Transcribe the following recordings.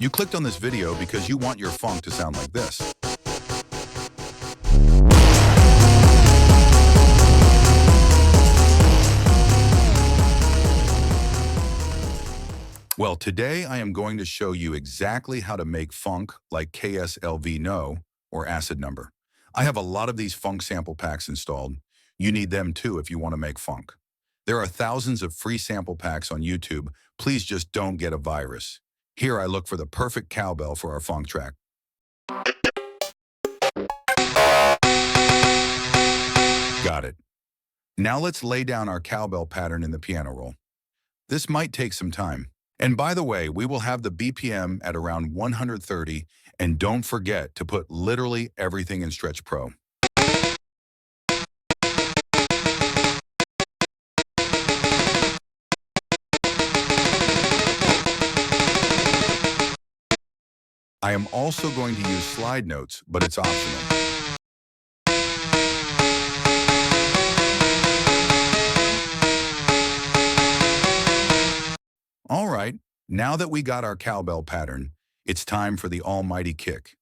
You clicked on this video because you want your Phonk to sound like this. Well, today I am going to show you exactly how to make Phonk like KSLV No or Acid Number. I have a lot of these Phonk sample packs installed. You need them too if you want to make Phonk. There are thousands of free sample packs on YouTube. Please just don't get a virus. Here I look for the perfect cowbell for our Phonk track. Got it. Now let's lay down our cowbell pattern in the piano roll. This might take some time. And by the way, we will have the BPM at around 130, and don't forget to put literally everything in Stretch Pro. I am also going to use slide notes, but it's optional. All right, now that we got our cowbell pattern, it's time for the almighty kick.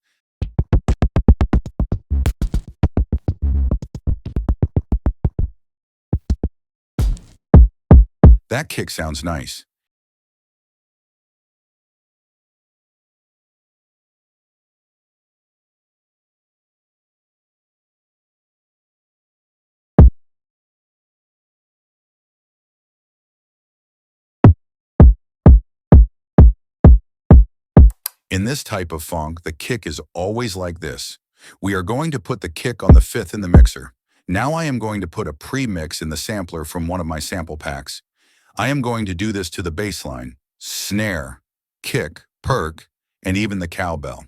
That kick sounds nice. In this type of Phonk, the kick is always like this. We are going to put the kick on the 5th in the mixer. Now I am going to put a pre-mix in the sampler from one of my sample packs. I am going to do this to the bassline, snare, kick, perk, and even the cowbell.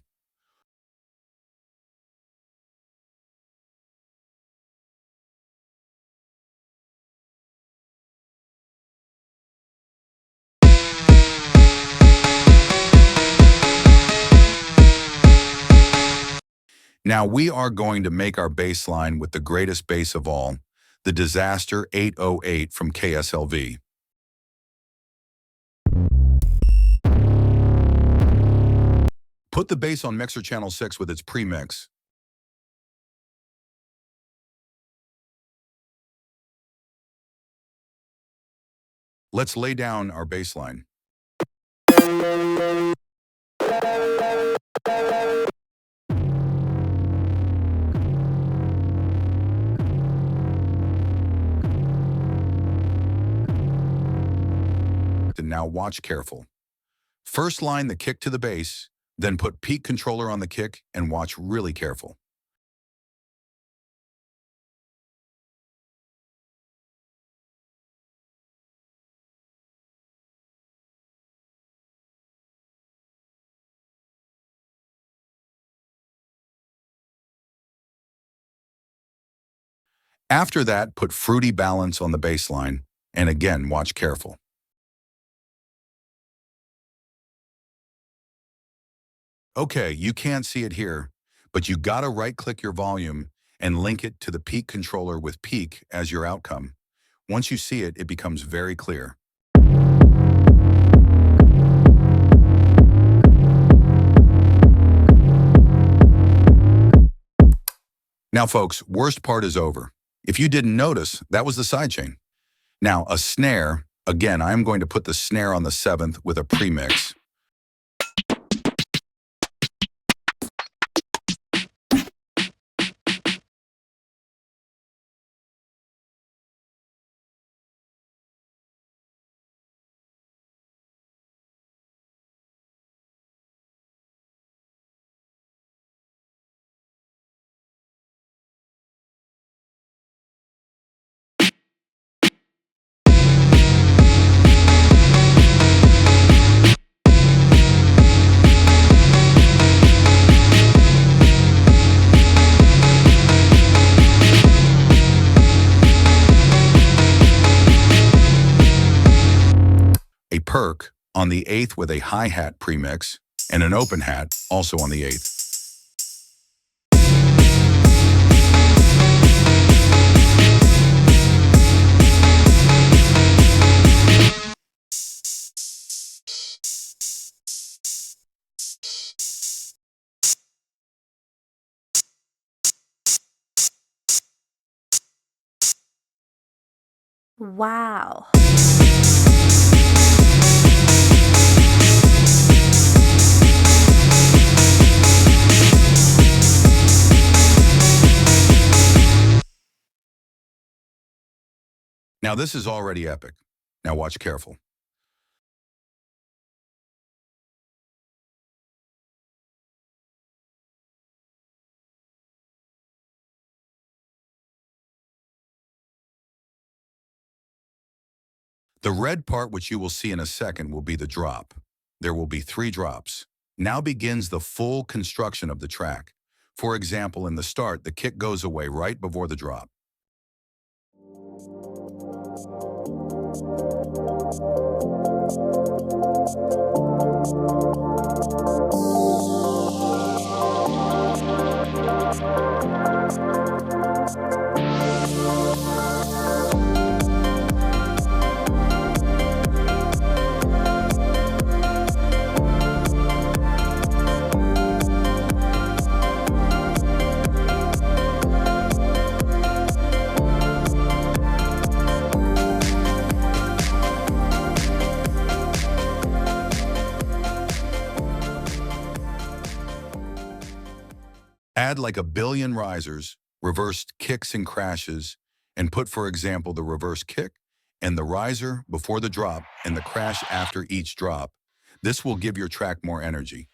Now we are going to make our bass line with the greatest bass of all, the Disaster 808 from KSLV. Put the bass on mixer channel 6 with its premix. Let's lay down our bass line. And now watch careful. First line the kick to the bass, then put peak controller on the kick and watch really careful. After that, put fruity balance on the bass line, and again, watch careful. Okay, you can't see it here, but you gotta right-click your volume and link it to the peak controller with peak as your outcome. Once you see it, it becomes very clear. Now folks, worst part is over. If you didn't notice, that was the sidechain. Now a snare, again, I'm going to put the snare on the 7th with a premix. Perk on the 8th with a hi-hat premix, and an open hat also on the 8th. Wow. Now this is already epic. Now watch careful. The red part, which you will see in a second, will be the drop. There will be 3 drops. Now begins the full construction of the track. For example, in the start, the kick goes away right before the drop. Add like a billion risers, reversed kicks and crashes, and put, for example, the reverse kick and the riser before the drop and the crash after each drop. This will give your track more energy.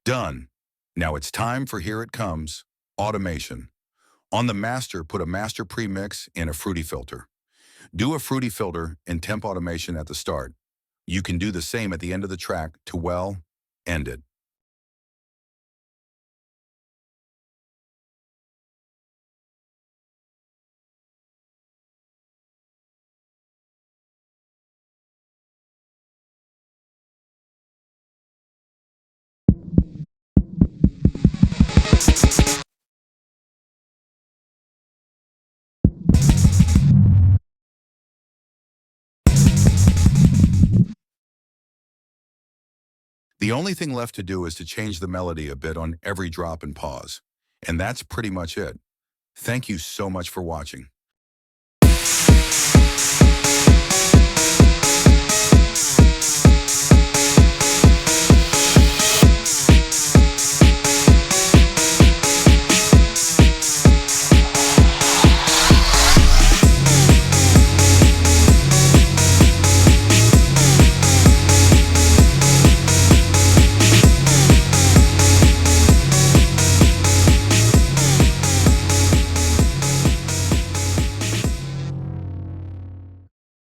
Done. Now it's time for Here It Comes, automation. On the master, put a master premix and a fruity filter. Do a fruity filter and temp automation at the start. You can do the same at the end of the track to, well, end it. The only thing left to do is to change the melody a bit on every drop and pause. And that's pretty much it. Thank you so much for watching.